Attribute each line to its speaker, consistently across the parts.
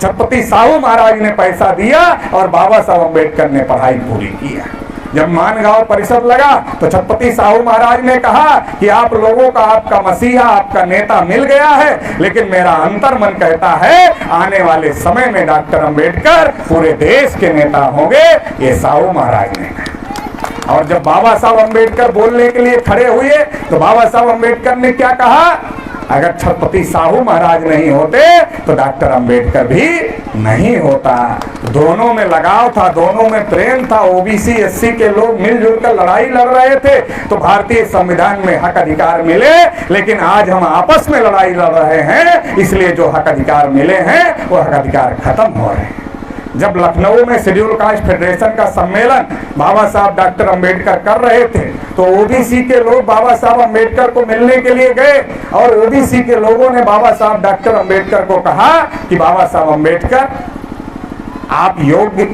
Speaker 1: छत्रपति साहू महाराज ने पैसा दिया और बाबा साहब अम्बेडकर ने पढ़ाई पूरी किया। जब मानगांव परिषद लगा तो छत्रपति साहू महाराज ने कहा कि आप लोगों का आपका मसीहा, आपका नेता मिल गया है, लेकिन मेरा अंतर मन कहता है आने वाले समय में डॉक्टर अम्बेडकर पूरे देश के नेता होंगे। ये साहू महाराज ने कहा। और जब बाबा साहब अम्बेडकर बोलने के लिए खड़े हुए तो बाबा साहब अम्बेडकर ने क्या कहा, अगर छत्रपति साहू महाराज नहीं होते तो डॉक्टर अम्बेडकर भी नहीं होता। दोनों में लगाव था, दोनों में प्रेम था। ओबीसी एससी के लोग मिलजुल कर लड़ाई लड़ रहे थे तो भारतीय संविधान में हक अधिकार मिले, लेकिन आज हम आपस में लड़ाई लड़ रहे हैं, इसलिए जो हक अधिकार मिले हैं वो हक अधिकार खत्म हो रहे हैं। जब लखनऊ में शेड्यूल कास्ट फेडरेशन का सम्मेलन बाबा साहब डॉक्टर अम्बेडकर कर रहे थे तो ओबीसी के लोग बाबा साहब अम्बेडकर को मिलने के लिए गए और ओबीसी के लोगों ने बाबा साहब डॉक्टर अम्बेडकर को कहा कि बाबा साहब अम्बेडकर, आप योग्य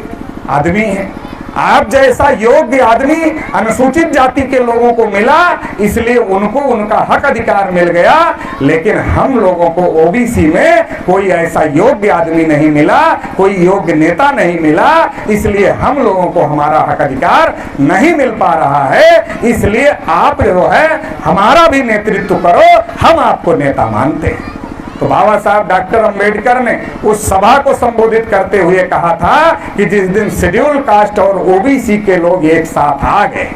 Speaker 1: आदमी हैं, आप जैसा योग्य आदमी अनुसूचित जाति के लोगों को मिला, इसलिए उनको उनका हक अधिकार मिल गया, लेकिन हम लोगों को ओबीसी में कोई ऐसा योग्य आदमी नहीं मिला, कोई योग्य नेता नहीं मिला, इसलिए हम लोगों को हमारा हक अधिकार नहीं मिल पा रहा है। इसलिए आप जो है हमारा भी नेतृत्व करो, हम आपको नेता मानते हैं। तो बाबा साहब डॉक्टर अम्बेडकर ने उस सभा को संबोधित करते हुए कहा था कि जिस दिन शेड्यूल कास्ट और ओबीसी के लोग एक साथ आ गए,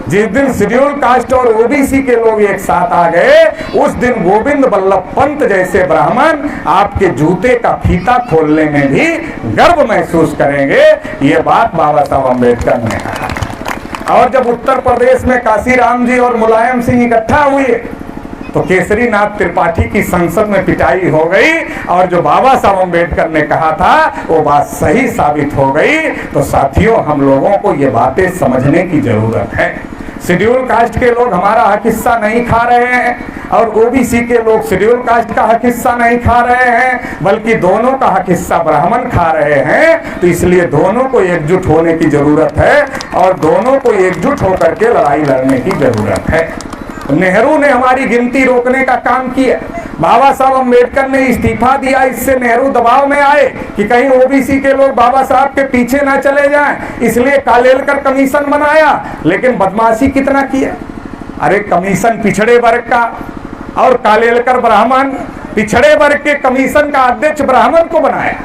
Speaker 1: जिस दिन शेड्यूल कास्ट और ओबीसी के लोग एक साथ आ गए, उस दिन गोविंद बल्लभ पंत जैसे ब्राह्मण आपके जूते का फीता खोलने में भी गर्व महसूस करेंगे। ये बात बाबा साहब अम्बेडकर ने कहा। और जब उत्तर प्रदेश में काशीराम जी और मुलायम सिंह इकट्ठा हुए तो केसरी नाथ त्रिपाठी की संसद में पिटाई हो गई और जो बाबा साहब अम्बेडकर ने कहा था वो बात सही साबित हो गई। तो साथियों, हम लोगों को ये बातें समझने की जरूरत है। शेड्यूल कास्ट के लोग हमारा हक हिस्सा नहीं खा रहे हैं और ओबीसी के लोग शेड्यूल कास्ट का हक हिस्सा नहीं खा रहे हैं, बल्कि दोनों का हक हिस्सा ब्राह्मण खा रहे हैं। तो इसलिए दोनों को एकजुट होने की जरूरत है और दोनों को एकजुट होकर के लड़ाई लड़ने की जरूरत है। नेहरू ने हमारी गिनती रोकने का काम किया, बाबा साहब अम्बेडकर ने इस्तीफा दिया, इससे नेहरू दबाव में आए कि कहीं ओबीसी के लोग बाबा साहब के पीछे ना चले जाएं, इसलिए कालेलकर कमीशन बनाया। लेकिन बदमाशी कितना किया, अरे कमीशन पिछड़े वर्ग का और कालेलकर ब्राह्मण, पिछड़े वर्ग के कमीशन का अध्यक्ष ब्राह्मण को बनाया।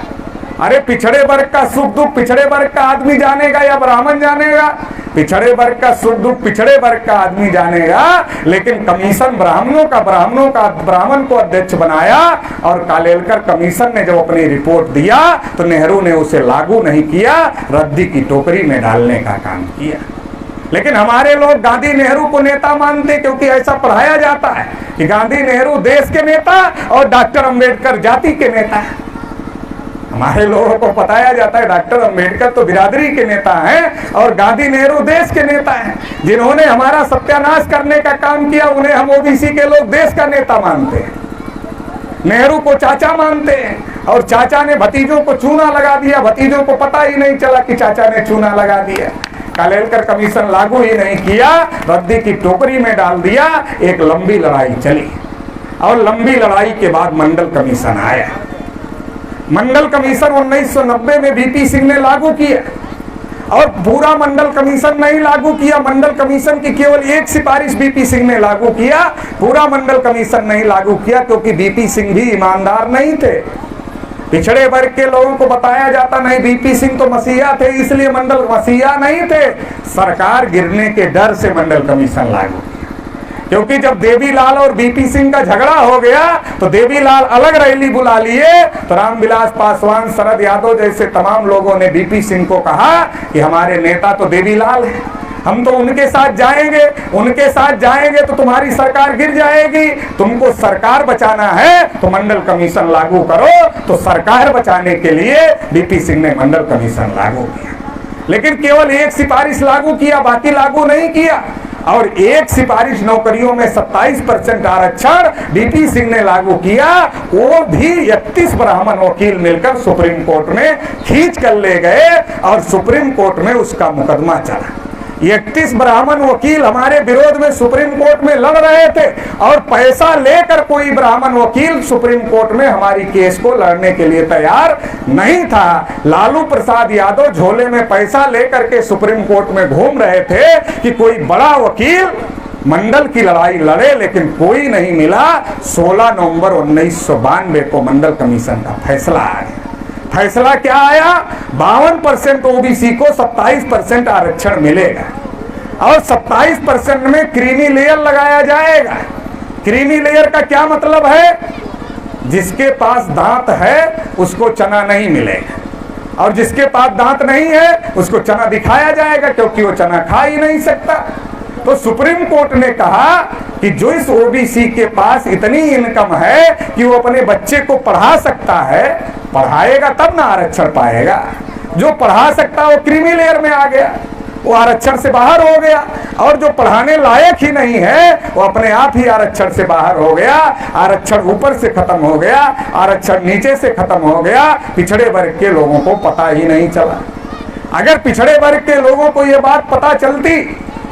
Speaker 1: अरे पिछड़े वर्ग का सुख दुख पिछड़े वर्ग का आदमी जानेगा या ब्राह्मण जानेगा? पिछड़े वर्ग का सुख दुख पिछड़े वर्ग का आदमी जानेगा, लेकिन कमीशन ब्राह्मणों का ब्राह्मण को अध्यक्ष बनाया। और कालेलकर कमीशन ने जब अपनी रिपोर्ट दिया तो नेहरू ने उसे लागू नहीं किया, रद्दी की टोकरी में डालने का काम किया। लेकिन हमारे लोग गांधी नेहरू को नेता मानते, क्योंकि ऐसा पढ़ाया जाता है कि गांधी नेहरू देश के नेता और डॉक्टर अम्बेडकर जाति के नेता है। हमारे लोगों को बताया जाता है डॉक्टर अम्बेडकर तो बिरादरी के नेता हैं और गांधी नेहरू देश के नेता हैं। जिन्होंने हमारा सत्यानाश करने का काम किया उन्हें हम ओबीसी के लोग देश का नेता मानते हैं, नेहरू को चाचा मानते हैं। और चाचा ने भतीजों को चूना लगा दिया, भतीजों को पता ही नहीं चला कि चाचा ने चूना लगा दिया। कालेलकर कमीशन लागू ही नहीं किया, रद्दी की टोकरी में डाल दिया। एक लंबी लड़ाई चली और लंबी लड़ाई के बाद मंडल कमीशन आया। मंडल कमीशन 1990 में बीपी सिंह ने लागू किया और पूरा मंडल कमीशन नहीं लागू किया। मंडल कमीशन की केवल एक सिफारिश बीपी सिंह ने लागू किया, पूरा मंडल कमीशन नहीं लागू किया, क्योंकि बीपी सिंह भी ईमानदार नहीं थे। पिछड़े वर्ग के लोगों को बताया जाता नहीं बीपी सिंह तो मसीहा थे, इसलिए मंडल मसीहा नहीं थे। सरकार गिरने के डर से मंडल कमीशन लागू, क्योंकि जब देवीलाल और बीपी सिंह का झगड़ा हो गया तो देवीलाल अलग रैली बुला लिए तो रामविलास पासवान, शरद यादव जैसे तमाम लोगों ने बीपी सिंह को कहा कि हमारे नेता तो देवीलाल है, हम तो उनके साथ जाएंगे तो तुम्हारी सरकार गिर जाएगी। तुमको सरकार बचाना है तो मंडल कमीशन लागू करो। तो सरकार बचाने के लिए बीपी सिंह ने मंडल कमीशन लागू किया, लेकिन केवल एक सिफारिश लागू किया, बाकी लागू नहीं किया। और एक सिफारिश नौकरियों में 27% आरक्षण बीपी सिंह ने लागू किया, वो भी 31 ब्राह्मण वकील मिलकर सुप्रीम कोर्ट में खींच कर ले गए और सुप्रीम कोर्ट में उसका मुकदमा चला। 31 ब्राह्मण वकील हमारे विरोध में सुप्रीम कोर्ट में लड़ रहे थे और पैसा लेकर कोई ब्राह्मण वकील सुप्रीम कोर्ट में हमारी केस को लड़ने के लिए तैयार नहीं था। लालू प्रसाद यादव झोले में पैसा लेकर के सुप्रीम कोर्ट में घूम रहे थे कि कोई बड़ा वकील मंडल की लड़ाई लड़े, लेकिन कोई नहीं मिला। 16 नवंबर 1992 को मंडल कमीशन का फैसला आया। फैसला क्या आया? 52% ओबीसी को 27% आरक्षण मिलेगा और 27% में क्रीमी लेयर लगाया जाएगा। क्रीमी लेयर का क्या मतलब है? जिसके पास दांत है उसको चना नहीं मिलेगा और जिसके पास दांत नहीं है उसको चना दिखाया जाएगा, क्योंकि वो चना खा ही नहीं सकता। तो सुप्रीम कोर्ट ने कहा कि जो इस ओबीसी के पास इतनी इनकम है कि वो अपने बच्चे को पढ़ा सकता है, पढ़ाएगा तब ना आरक्षण पाएगा। जो पढ़ा सकता वो क्रीमी लेयर में आ गया, वो आरक्षण से बाहर हो गया, और जो पढ़ाने लायक ही नहीं है वो अपने आप ही आरक्षण से बाहर हो गया। आरक्षण ऊपर से खत्म हो गया, आरक्षण नीचे से खत्म हो गया। पिछड़े वर्ग के लोगों को पता ही नहीं चला। अगर पिछड़े वर्ग के लोगों को ये बात पता चलती,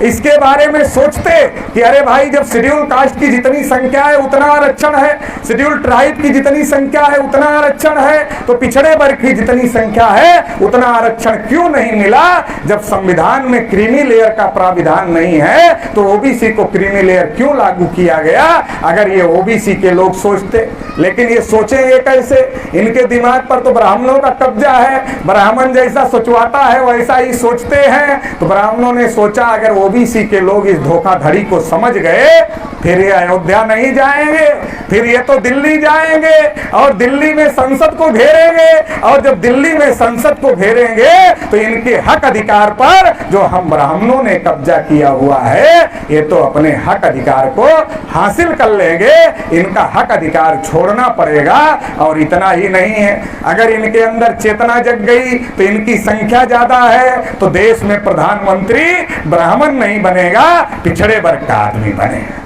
Speaker 1: इसके बारे में सोचते कि अरे भाई, जब शेड्यूल कास्ट की जितनी संख्या है उतना आरक्षण है, शेड्यूल ट्राइब की जितनी संख्या है उतना आरक्षण है, तो पिछड़े वर्ग की जितनी संख्या है उतना आरक्षण क्यों नहीं मिला? जब संविधान में क्रीमी लेयर का प्राविधान नहीं है तो ओबीसी को क्रीमी लेयर क्यों लागू किया गया? अगर ये ओबीसी के लोग सोचते, लेकिन ये सोचेंगे कैसे? इनके दिमाग पर तो ब्राह्मणों का कब्जा है। ब्राह्मण जैसा सोचवाता है वैसा ही सोचते हैं। तो ब्राह्मणों ने सोचा अगर ओबीसी के लोग इस धोखाधड़ी को समझ गए, फिर ये अयोध्या नहीं जाएंगे, फिर ये तो दिल्ली जाएंगे और दिल्ली में संसद को घेरेंगे, और जब दिल्ली में संसद को घेरेंगे तो इनके हक अधिकार पर जो हम ब्राह्मणों ने कब्जा किया हुआ है, ये तो अपने हक अधिकार को हासिल कर लेंगे। इनका हक अधिकार छोड़ना पड़ेगा। और इतना ही नहीं है, अगर इनके अंदर चेतना जग गई तो इनकी संख्या ज्यादा है तो देश में प्रधानमंत्री ब्राह्मण नहीं बनेगा, पिछड़े वर्ग का आदमी बनेगा।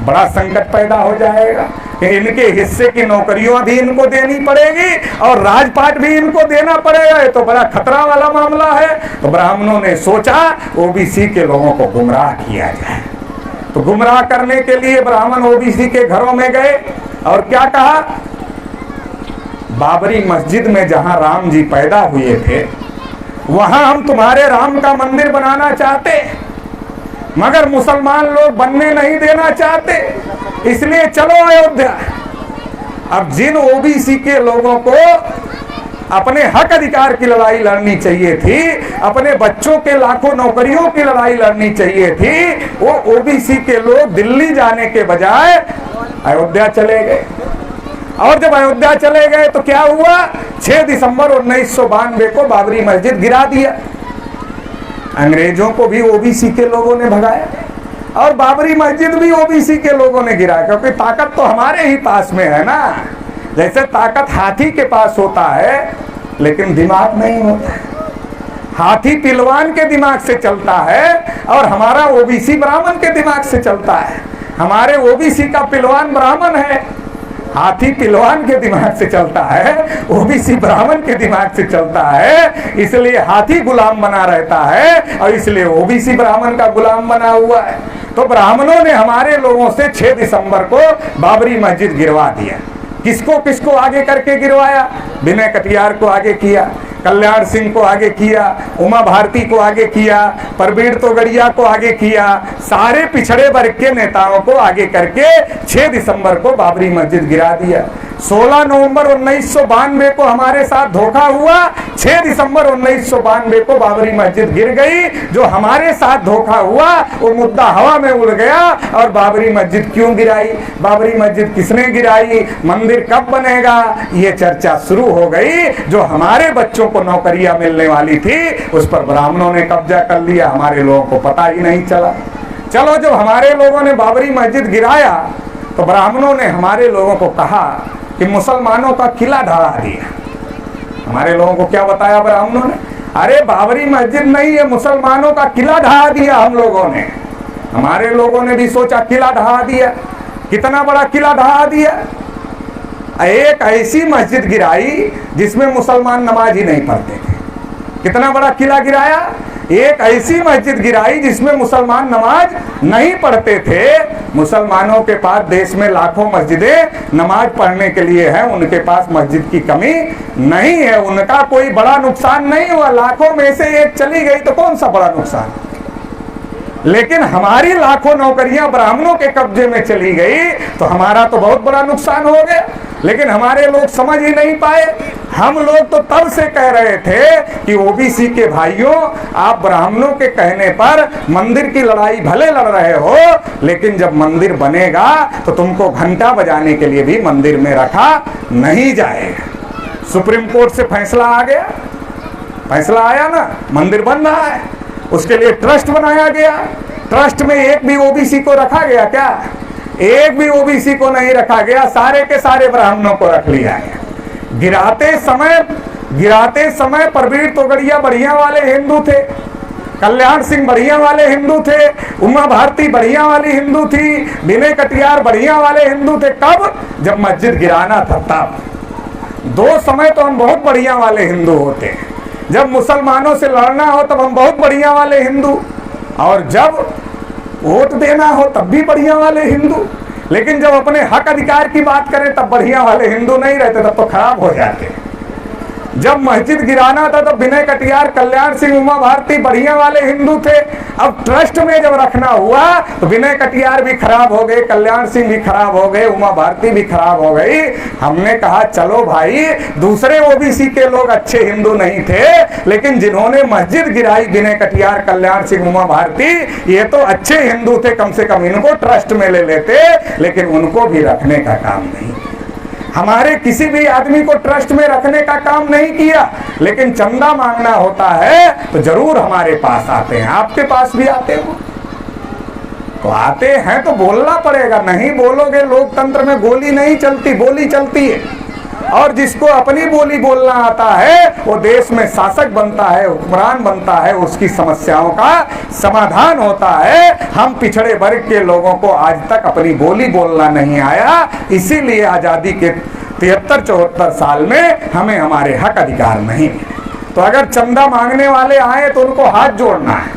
Speaker 1: बड़ा संकट पैदा हो जाएगा। इनके हिस्से की नौकरियां भी इनको देनी पड़ेगी और राजपाट भी इनको देना पड़ेगा। ये तो बड़ा खतरा वाला मामला है। तो ब्राह्मणों ने सोचा ओबीसी के लोगों को गुमराह किया जाए। तो गुमराह करने के लिए ब्राह्मण ओबीसी के घरों में गए और क्या कहा? बाबरी मस्जिद में जहां राम जी पैदा हुए थे वहां हम तुम्हारे राम का मंदिर बनाना चाहते, मगर मुसलमान लोग बनने नहीं देना चाहते, इसलिए चलो अयोध्या। अब जिन ओबीसी के लोगों को अपने हक अधिकार की लड़ाई लड़नी चाहिए थी, अपने बच्चों के लाखों नौकरियों की लड़ाई लड़नी चाहिए थी, वो ओबीसी के लोग दिल्ली जाने के बजाय अयोध्या चले गए। और जब अयोध्या चले गए तो क्या हुआ? 6 दिसंबर 1992 को बाबरी मस्जिद गिरा दिया। अंग्रेजों को भी ओबीसी के लोगों ने भगाया और बाबरी मस्जिद भी ओबीसी के लोगों ने गिराया, क्योंकि ताकत तो हमारे ही पास में है ना। जैसे ताकत हाथी के पास होता है लेकिन दिमाग नहीं होता है। हाथी पिलवान के दिमाग से चलता है और हमारा ओबीसी ब्राह्मण के दिमाग से चलता है। हमारे ओबीसी का पिलवान ब्राह्मण है, हाथी पिलवान के दिमाग से चलता है, ओबीसी ब्राह्मण के दिमाग से चलता है। इसलिए हाथी गुलाम बना रहता है और इसलिए ओबीसी ब्राह्मण का गुलाम बना हुआ है। तो ब्राह्मणों ने हमारे लोगों से 6 दिसंबर को बाबरी मस्जिद गिरवा दिया। किसको किसको आगे करके गिरवाया? विनय कटियार को आगे किया, कल्याण सिंह को आगे किया, उमा भारती को आगे किया, परवीर तोगड़िया को आगे किया, सारे पिछड़े वर्ग के नेताओं को आगे करके 6 दिसंबर को बाबरी मस्जिद गिरा दिया। 16 नवंबर 1992 को हमारे साथ धोखा हुआ, 6 दिसंबर 1992 को बाबरी मस्जिद गिर गई। जो हमारे साथ धोखा हुआ वो मुद्दा हवा में उड़ गया। और बाबरी मस्जिद क्यों गिराई, बाबरी मस्जिद किसने गिराई, मंदिर कब बनेगा, ये चर्चा शुरू हो गई। जो हमारे बच्चों को नौकरियां मिलने वाली थी उस पर ब्राह्मणों ने कब्जा कर लिया, हमारे लोगों को पता ही नहीं चला। चलो, जब हमारे लोगों ने बाबरी मस्जिद गिराया तो ब्राह्मणों ने हमारे लोगों को कहा कि मुसलमानों का किला ढहा दिया। हमारे लोगों को क्या बताया ब्राह्मणों ने? अरे बाबरी मस्जिद नहीं है, मुसलमानों का किला ढहा दिया हम लोगों ने। हमारे लोगों ने भी सोचा किला ढहा दिया। कितना बड़ा किला ढहा दिया? एक ऐसी मस्जिद गिराई जिसमें मुसलमान नमाज ही नहीं पढ़ते थे। कितना बड़ा किला गिराया? एक ऐसी मस्जिद गिराई जिसमें मुसलमान नमाज नहीं पढ़ते थे। मुसलमानों के पास देश में लाखों मस्जिदें नमाज पढ़ने के लिए हैं, उनके पास मस्जिद की कमी नहीं है, उनका कोई बड़ा नुकसान नहीं हुआ। लाखों में से एक चली गई तो कौन सा बड़ा नुकसान। लेकिन हमारी लाखों नौकरियां ब्राह्मणों के कब्जे में चली गई तो हमारा तो बहुत बड़ा नुकसान हो गया। लेकिन हमारे लोग समझ ही नहीं पाए। हम लोग तो तब से कह रहे थे कि ओबीसी के भाइयों, आप ब्राह्मणों के कहने पर मंदिर की लड़ाई भले लड़ रहे हो, लेकिन जब मंदिर बनेगा तो तुमको घंटा बजाने के लिए भी मंदिर में रखा नहीं जाएगा। सुप्रीम कोर्ट से फैसला आ गया, फैसला आया ना, मंदिर बन रहा है, उसके लिए ट्रस्ट बनाया गया। ट्रस्ट में एक भी ओबीसी को रखा गया क्या? एक भी ओबीसी को नहीं रखा गया, सारे के सारे ब्राह्मणों को रख लिया है। गिराते समय प्रवीण तोगड़िया बढ़िया वाले हिंदू थे, कल्याण सिंह बढ़िया वाले हिंदू थे, उमा भारती बढ़िया वाली हिंदू थी, विनय कटियार बढ़िया वाले हिंदू थे। कब? जब मस्जिद गिराना था तब। दो समय तो हम बहुत बढ़िया वाले हिंदू होते हैं, जब मुसलमानों से लड़ना हो तब हम बहुत बढ़िया वाले हिंदू, और जब वोट देना हो तब भी बढ़िया वाले हिंदू। लेकिन जब अपने हक अधिकार की बात करें तब बढ़िया वाले हिंदू नहीं रहते, तब तो खराब हो जाते। जब मस्जिद गिराना था तब विनय कटियार, कल्याण सिंह, उमा भारती बढ़िया वाले हिंदू थे। अब ट्रस्ट में जब रखना हुआ तो विनय कटियार भी खराब हो गए, कल्याण सिंह भी खराब हो गए, उमा भारती भी खराब हो गई। हमने कहा चलो भाई, दूसरे ओबीसी के लोग अच्छे हिंदू नहीं थे, लेकिन जिन्होंने मस्जिद गिराई, विनय कटियार, कल्याण सिंह, उमा भारती, ये तो अच्छे हिंदू थे, कम से कम इनको ट्रस्ट में ले लेते। लेकिन उनको भी रखने का काम नहीं, हमारे किसी भी आदमी को ट्रस्ट में रखने का काम नहीं किया। लेकिन चंदा मांगना होता है तो जरूर हमारे पास आते हैं, आपके पास भी आते हो तो आते हैं, तो बोलना पड़ेगा। नहीं बोलोगे, लोकतंत्र में गोली नहीं चलती, बोली चलती है। और जिसको अपनी बोली बोलना आता है वो देश में शासक बनता है, हुक्मरान बनता है, उसकी समस्याओं का समाधान होता है। हम पिछड़े वर्ग के लोगों को आज तक अपनी बोली बोलना नहीं आया, इसीलिए आज़ादी के 73-74 साल में हमें हमारे हक अधिकार नहीं मिले। तो अगर चंदा मांगने वाले आए तो उनको हाथ जोड़ना है,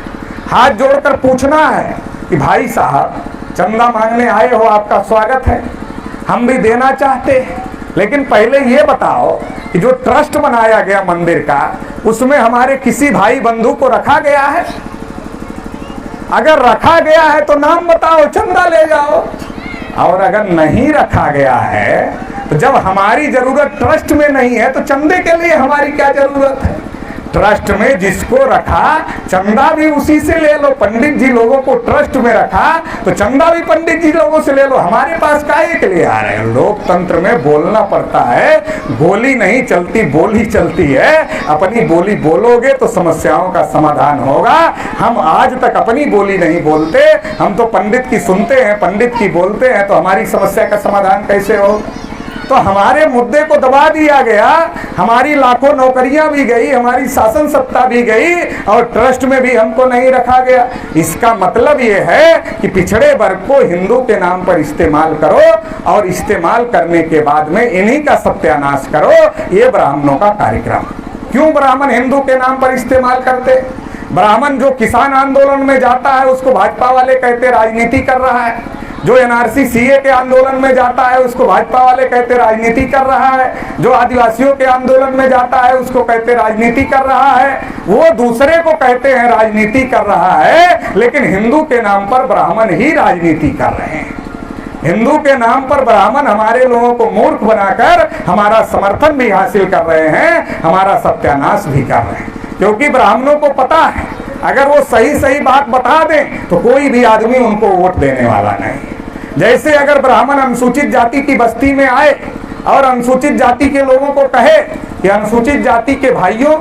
Speaker 1: हाथ जोड़कर पूछना है कि भाई साहब चंदा मांगने आए हो, आपका स्वागत है, हम भी देना चाहते हैं, लेकिन पहले ये बताओ कि जो ट्रस्ट बनाया गया मंदिर का, उसमें हमारे किसी भाई बंधु को रखा गया है? अगर रखा गया है तो नाम बताओ, चंदा ले जाओ। और अगर नहीं रखा गया है तो जब हमारी जरूरत ट्रस्ट में नहीं है तो चंदे के लिए हमारी क्या जरूरत है? ट्रस्ट में जिसको रखा, चंदा भी उसी से ले लो। पंडित जी लोगों को ट्रस्ट में रखा तो चंदा भी पंडित जी लोगों से ले लो, हमारे पास काहे के लिए आ रहे हैं? लोकतंत्र में बोलना पड़ता है, गोली नहीं चलती, बोली चलती है। अपनी बोली बोलोगे तो समस्याओं का समाधान होगा। हम आज तक अपनी बोली नहीं बोलते, हम तो पंडित की सुनते हैं, पंडित की बोलते हैं, तो हमारी समस्या का समाधान कैसे हो? तो हमारे मुद्दे को दबा दिया गया, हमारी लाखों नौकरियां भी गई, हमारी शासन सत्ता भी गई, और ट्रस्ट में भी हमको नहीं रखा गया। इसका मतलब ये है कि पिछड़े वर्ग को हिंदू के नाम पर इस्तेमाल करो, और इस्तेमाल करने के बाद में इन्हीं का सत्यानाश करो। ये ब्राह्मणों का कार्यक्रम। क्यों ब्राह्मण हिंदू के नाम पर इस्तेमाल करते? ब्राह्मण जो किसान आंदोलन में जाता है उसको भाजपा वाले कहते राजनीति कर रहा है, जो एनआरसी सीए के आंदोलन में जाता है उसको भाजपा वाले कहते राजनीति कर रहा है, जो आदिवासियों के आंदोलन में जाता है उसको कहते राजनीति कर रहा है। वो दूसरे को कहते हैं राजनीति कर रहा है, लेकिन हिंदू के नाम पर ब्राह्मण ही राजनीति कर रहे हैं। हिंदू के नाम पर ब्राह्मण हमारे लोगों को मूर्ख बनाकर हमारा समर्थन भी हासिल कर रहे हैं, हमारा सत्यानाश भी कर रहे हैं। क्योंकि ब्राह्मणों को पता है अगर वो सही सही बात बता दें तो कोई भी आदमी उनको वोट देने वाला नहीं। जैसे अगर ब्राह्मण अनुसूचित जाति की बस्ती में आए और अनुसूचित जाति के लोगों को कहे कि अनुसूचित जाति के भाइयों,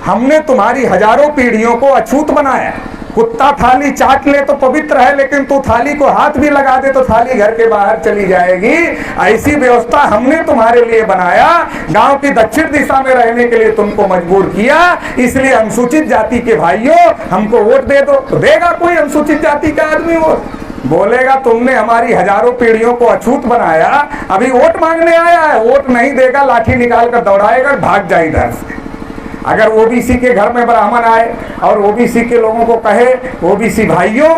Speaker 1: हमने तुम्हारी हजारों पीढ़ियों को अछूत बनाया, कुत्ता थाली चाट ले तो पवित्र है, लेकिन तू थाली को हाथ भी लगा दे तो थाली घर के बाहर चली जाएगी। ऐसी व्यवस्था हमने तुम्हारे लिए बनाया, गांव की दक्षिण दिशा में रहने के लिए तुमको मजबूर किया, इसलिए अनुसूचित जाति के भाइयों हमको वोट दे दो। तो देगा कोई अनुसूचित जाति का आदमी वोट? बोलेगा तुमने हमारी हजारों पीढ़ियों को अछूत बनाया, अभी वोट मांगने आया है, वोट नहीं देगा, लाठी निकाल कर दौड़ाएगा, भाग जाए इधर से। अगर ओबीसी के घर में ब्राह्मण आए और ओबीसी के लोगों को कहे, ओबीसी भाइयों,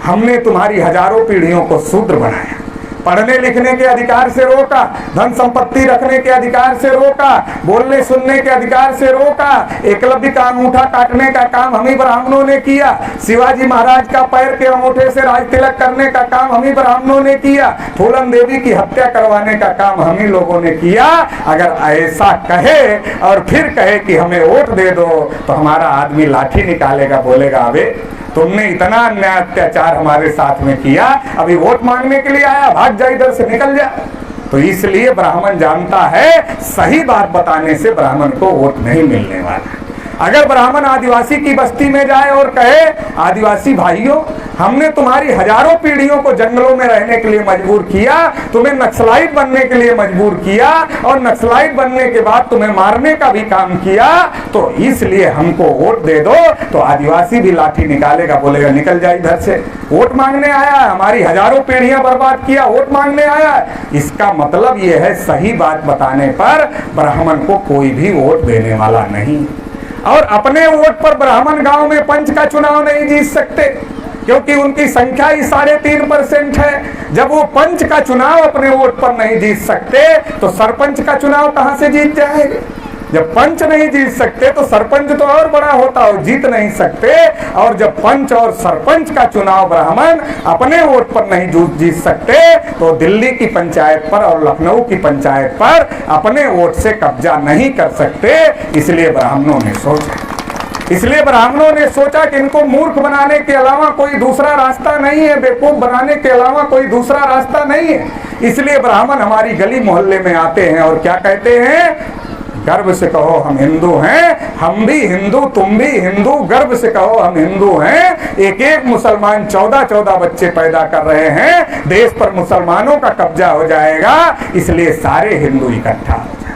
Speaker 1: हमने तुम्हारी हजारों पीढ़ियों को शूद्र बनाया, पढ़ने लिखने के अधिकार से रोका, धन संपत्ति रखने के अधिकार से रोका, बोलने सुनने के अधिकार से रोका, एकलव्य का अंगूठा काटने का काम हम ही ब्राह्मणों ने किया, शिवाजी महाराज का पैर के अंगूठे से राज तिलक करने का काम हम ही ब्राह्मणों ने किया, फूलन देवी की हत्या करवाने का काम हम ही लोगों ने किया। अगर ऐसा कहे और फिर कहे कि हमें वोट दे दो, तो हमारा आदमी लाठी निकालेगा, बोलेगा अबे तुमने इतना अन्याय अत्याचार हमारे साथ में किया, अभी वोट मांगने के लिए आया, भाग जा इधर से, निकल जा। तो इसलिए ब्राह्मण जानता है सही बात बताने से ब्राह्मण को वोट नहीं मिलने वाला। अगर ब्राह्मण आदिवासी की बस्ती में जाए और कहे, आदिवासी भाइयों, हमने तुम्हारी हजारों पीढ़ियों को जंगलों में रहने के लिए मजबूर किया, तुम्हें नक्सलाइट बनने के लिए मजबूर किया और नक्सलाइट बनने के बाद तुम्हें मारने का भी काम किया, तो इसलिए हमको वोट दे दो, तो आदिवासी भी लाठी निकालेगा, बोलेगा निकल जा इधर से, वोट मांगने आया, हमारी हजारों पीढ़ियां बर्बाद किया, वोट मांगने आया। इसका मतलब यह है सही बात बताने पर ब्राह्मण को कोई भी वोट देने वाला नहीं। और अपने वोट पर ब्राह्मण गांव में पंच का चुनाव नहीं जीत सकते, क्योंकि उनकी संख्या ही 3.5% है। जब वो पंच का चुनाव अपने वोट पर नहीं जीत सकते, तो सरपंच का चुनाव कहां से जीत जाएंगे? जब पंच नहीं जीत सकते तो सरपंच तो और बड़ा होता हो, जीत नहीं सकते। और जब पंच और सरपंच का चुनाव ब्राह्मण अपने वोट पर नहीं जीत सकते, तो दिल्ली की पंचायत पर और लखनऊ की पंचायत पर अपने वोट से कब्जा नहीं कर सकते। इसलिए ब्राह्मणों ने सोचा कि इनको मूर्ख बनाने के अलावा कोई दूसरा रास्ता नहीं है, बेवकूफ बनाने के अलावा कोई दूसरा रास्ता नहीं है। इसलिए ब्राह्मण हमारी गली मोहल्ले में आते हैं और क्या कहते हैं? गर्व से कहो हम हिंदू हैं, हम भी हिंदू, तुम भी हिंदू, गर्व से कहो हम हिंदू हैं। एक एक मुसलमान 14 बच्चे पैदा कर रहे हैं, देश पर मुसलमानों का कब्जा हो जाएगा, इसलिए सारे हिंदू इकट्ठा हो जाए।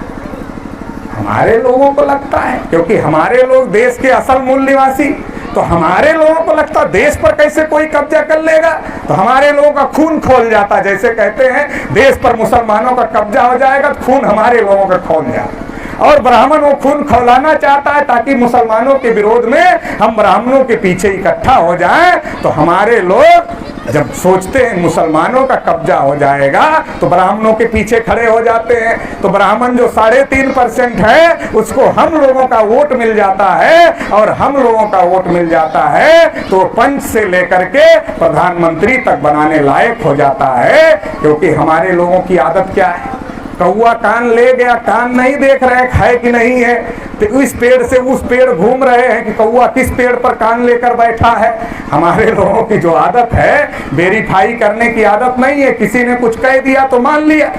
Speaker 1: हमारे लोगों को लगता है, क्योंकि हमारे लोग देश के असल मूल निवासी, तो हमारे लोगों को लगता देश पर कैसे कोई कब्जा कर लेगा, तो हमारे लोगों का खून खोल जाता। जैसे कहते हैं देश पर मुसलमानों का कब्जा हो जाएगा, तो खून हमारे लोगों का खोल जाएगा। और ब्राह्मण वो खून खौलाना चाहता है ताकि मुसलमानों के विरोध में हम ब्राह्मणों के पीछे इकट्ठा हो जाएं। तो हमारे लोग जब सोचते हैं मुसलमानों का कब्जा हो जाएगा, तो ब्राह्मणों के पीछे खड़े हो जाते हैं। तो ब्राह्मण जो 3.5% है, उसको हम लोगों का वोट मिल जाता है, और हम लोगों का वोट मिल जाता है तो पंच से लेकर के प्रधानमंत्री तक बनाने लायक हो जाता है। क्योंकि हमारे लोगों की आदत क्या है? कौआ कान ले गया, कान नहीं देख रहे है कि नहीं है, तो इस पेड़ से उस पेड़ घूम रहे हैं कि कौआ किस पेड़ पर कान लेकर बैठा है। हमारे लोगों की जो आदत है, वेरीफाई करने की आदत नहीं है। किसी ने कुछ कह दिया तो मान लिया।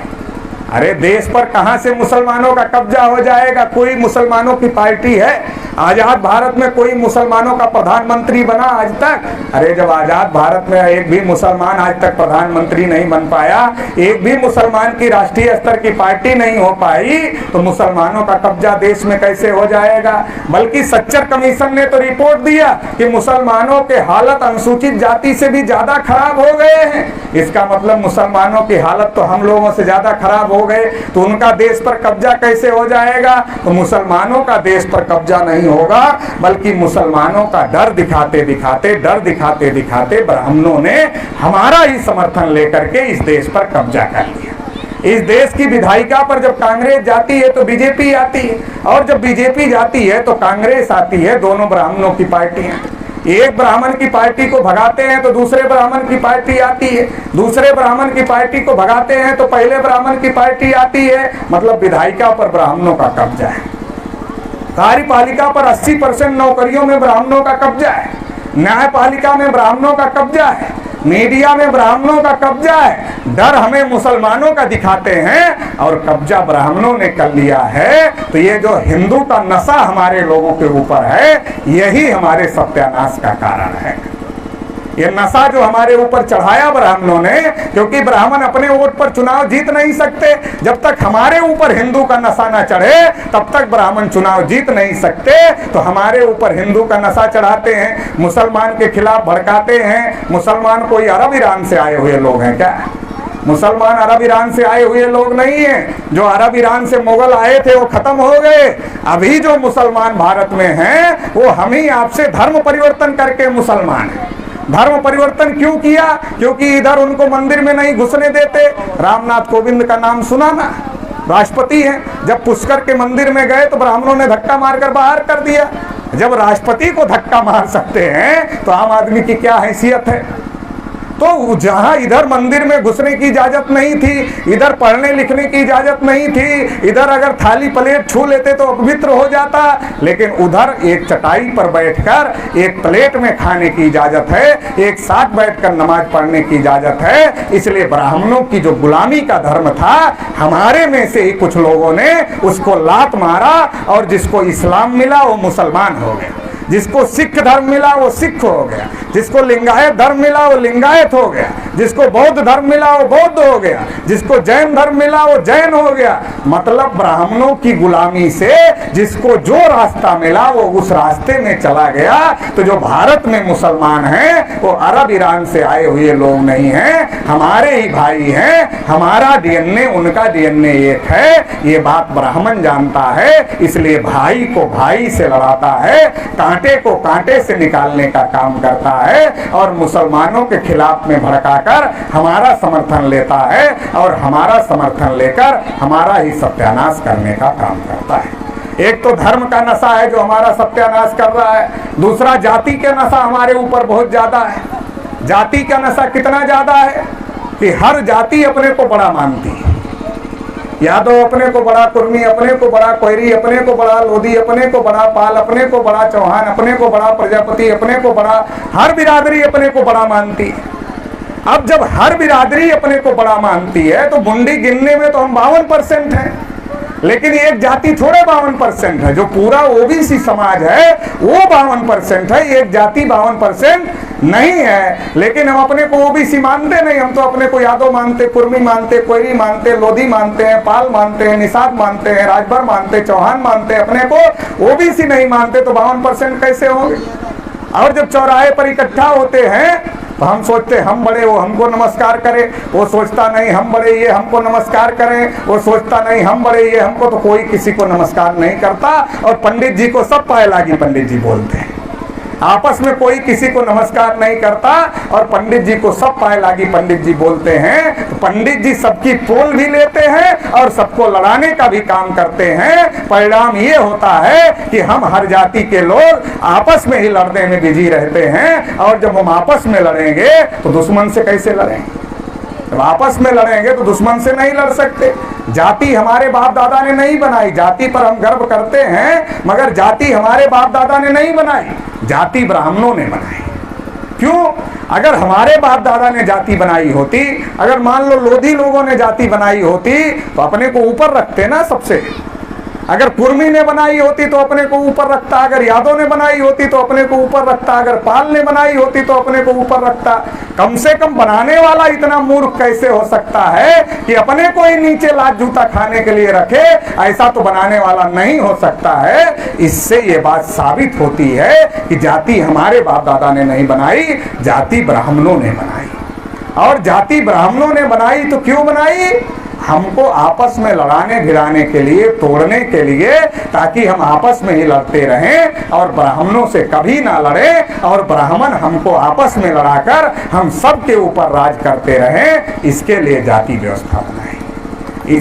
Speaker 1: अरे देश पर कहां से मुसलमानों का कब्जा हो जाएगा? कोई मुसलमानों की पार्टी है? आजाद भारत में कोई मुसलमानों का प्रधानमंत्री बना आज तक? अरे जब आजाद भारत में एक भी मुसलमान आज तक प्रधानमंत्री नहीं बन पाया, एक भी मुसलमान की राष्ट्रीय स्तर की पार्टी नहीं हो पाई, तो मुसलमानों का कब्जा देश में कैसे हो जाएगा? बल्कि सच्चर कमीशन ने तो रिपोर्ट दिया कि मुसलमानों के हालत अनुसूचित जाति से भी ज्यादा खराब हो गए हैं। इसका मतलब मुसलमानों की हालत तो हम लोगों से ज्यादा खराब हो गए, तो उनका देश पर कब्जा कैसे हो जाएगा? तो मुसलमानों का देश पर कब्जा नहीं होगा, बल्कि मुसलमानों का डर दिखाते दिखाते ब्राह्मणों ने हमारा ही समर्थन लेकर के इस देश पर कब्जा कर लिया। इस देश की विधायिका पर जब कांग्रेस जाती है तो बीजेपी आती है, और जब बीजेपी जाती है तो कांग्रेस आती है। दोनों ब्राह्मणों की पार्टियां, एक ब्राह्मण की पार्टी को भगाते हैं तो दूसरे ब्राह्मण की पार्टी आती है, दूसरे ब्राह्मण की पार्टी को भगाते हैं तो पहले ब्राह्मण की पार्टी आती है। मतलब विधायिका पर ब्राह्मणों का कब्जा है, कार्यपालिका पर 80% नौकरियों में ब्राह्मणों का कब्जा है, न्यायपालिका में ब्राह्मणों का कब्जा है, मीडिया में ब्राह्मणों का कब्जा है। डर हमें मुसलमानों का दिखाते हैं और कब्जा ब्राह्मणों ने कर लिया है। तो ये जो हिंदू का नशा हमारे लोगों के ऊपर है, यही हमारे सत्यानाश का कारण है। ये नशा जो हमारे ऊपर चढ़ाया ब्राह्मणों ने, क्योंकि ब्राह्मण अपने वोट पर चुनाव जीत नहीं सकते। जब तक हमारे ऊपर हिंदू का नशा न चढ़े, तब तक ब्राह्मण चुनाव जीत नहीं सकते। तो हमारे ऊपर हिंदू का नशा चढ़ाते हैं, मुसलमान के खिलाफ भड़काते हैं। मुसलमान कोई अरब ईरान से आए हुए लोग हैं क्या? मुसलमान अरब ईरान से आए हुए लोग नहीं हैं। जो अरब ईरान से मुगल आए थे वो खत्म हो गए। अभी जो मुसलमान भारत में हैं वो हम ही आपसे धर्म परिवर्तन करके मुसलमान हैं। धर्म परिवर्तन क्यों किया? क्योंकि इधर उनको मंदिर में नहीं घुसने देते। रामनाथ कोविंद का नाम सुना ना, राष्ट्रपति हैं। जब पुष्कर के मंदिर में गए तो ब्राह्मणों ने धक्का मारकर बाहर कर दिया। जब राष्ट्रपति को धक्का मार सकते हैं तो आम आदमी की क्या हैसियत है? तो जहां इधर मंदिर में घुसने की इजाजत नहीं थी, इधर पढ़ने लिखने की इजाजत नहीं थी, इधर अगर थाली प्लेट छू लेते तो अपवित्र हो जाता, लेकिन उधर एक चटाई पर बैठकर एक प्लेट में खाने की इजाजत है, एक साथ बैठकर नमाज पढ़ने की इजाजत है। इसलिए ब्राह्मणों की जो गुलामी का धर्म था, हमारे में से ही कुछ लोगों ने उसको लात मारा और जिसको इस्लाम मिला वो मुसलमान हो गया, जिसको सिख धर्म मिला वो सिख हो गया, जिसको लिंगायत धर्म मिला वो लिंगायत हो गया, जिसको बौद्ध धर्म मिला वो बौद्ध हो गया, जिसको जैन धर्म मिला वो जैन हो गया। मतलब ब्राह्मणों की गुलामी से जिसको जो रास्ता मिला वो उस रास्ते में चला गया। तो जो भारत में मुसलमान हैं वो अरब ईरान से आए हुए लोग नहीं हैं, हमारे ही भाई हैं। हमारा डीएनए उनका डीएनए एक है, ये बात ब्राह्मण जानता है। इसलिए भाई को भाई से लड़ाता है, कांटे को कांटे से निकालने का काम करता है और मुसलमानों के खिलाफ में भड़काकर हमारा समर्थन लेता है और हमारा समर्थन लेकर हमारा ही सत्यानाश करने का काम करता है। एक तो धर्म का नशा है जो हमारा सत्यानाश कर रहा है, दूसरा जाति का नशा हमारे ऊपर बहुत ज्यादा है। जाति का नशा कितना ज्यादा है कि हर जाति अपने को बड़ा मानती है। यादव अपने को बड़ा, कुर्मी अपने को बड़ा, कोयरी अपने को बड़ा, लोधी अपने को बड़ा, पाल अपने को बड़ा, चौहान अपने को बड़ा, प्रजापति अपने को बड़ा, हर बिरादरी अपने को बड़ा मानती है। अब जब हर बिरादरी अपने को बड़ा मानती है तो मुंडी गिनने में तो हम 52% हैं, लेकिन एक जाति थोड़े 52% है। जो पूरा ओबीसी समाज है वो 52% है, एक जाति 52% नहीं है। लेकिन हम अपने को ओबीसी मानते नहीं, हम तो अपने को यादव मानते, कुर्मी मानते, कोयरी मानते, लोधी मानते हैं, पाल मानते हैं, निषाद मानते हैं, राजभर मानते, चौहान मानते, अपने को ओबीसी नहीं मानते। तो 52% कैसे होंगे? और जब चौराहे पर इकट्ठा होते हैं तो हम सोचते हम बड़े, वो हमको नमस्कार करे, वो सोचता नहीं हम बड़े, ये हमको नमस्कार करें, वो सोचता नहीं हम बड़े, ये हमको। तो कोई किसी को नमस्कार नहीं करता और पंडित जी को सब पाए लागी पंडित जी बोलते हैं। आपस में कोई किसी को नमस्कार नहीं करता और पंडित जी को सब पाए लागी पंडित जी बोलते हैं। तो पंडित जी सबकी पोल भी लेते हैं और सबको लड़ाने का भी काम करते हैं। परिणाम ये होता है कि हम हर जाति के लोग आपस में ही लड़ने में बिजी रहते हैं। और जब हम आपस में लड़ेंगे तो दुश्मन से कैसे लड़ेंगे? जब आपस में लड़ेंगे तो दुश्मन से नहीं लड़ सकते। जाति हमारे बाप दादा ने नहीं बनाई, जाति पर हम गर्व करते हैं, मगर जाति हमारे बाप दादा ने नहीं बनाई, जाति ब्राह्मणों ने बनाई। क्यों? अगर हमारे बाप दादा ने जाति बनाई होती, अगर मान लो लोधी लोगों ने जाति बनाई होती तो अपने को ऊपर रखते ना सबसे। अगर कुर्मी ने बनाई होती तो अपने को ऊपर रखता, अगर यादव ने बनाई होती तो अपने को ऊपर रखता, अगर पाल ने बनाई होती तो अपने को ऊपर रखता। कम से कम बनाने वाला इतना मूर्ख कैसे हो सकता है कि अपने को ही नीचे लात जूता खाने के लिए रखे? ऐसा तो बनाने वाला नहीं हो सकता है। इससे ये बात साबित होती है कि जाति हमारे बाप दादा ने नहीं बनाई, जाति ब्राह्मणों ने बनाई। और जाति ब्राह्मणों ने बनाई तो क्यों बनाई? हमको आपस में लड़ाने भिड़ाने के लिए, तोड़ने के लिए, ताकि हम आपस में ही लड़ते रहें और ब्राह्मणों से कभी ना लड़ें और ब्राह्मण हमको आपस में लड़ाकर हम सब के ऊपर राज करते रहें। इसके लिए जाति व्यवस्था बनाई।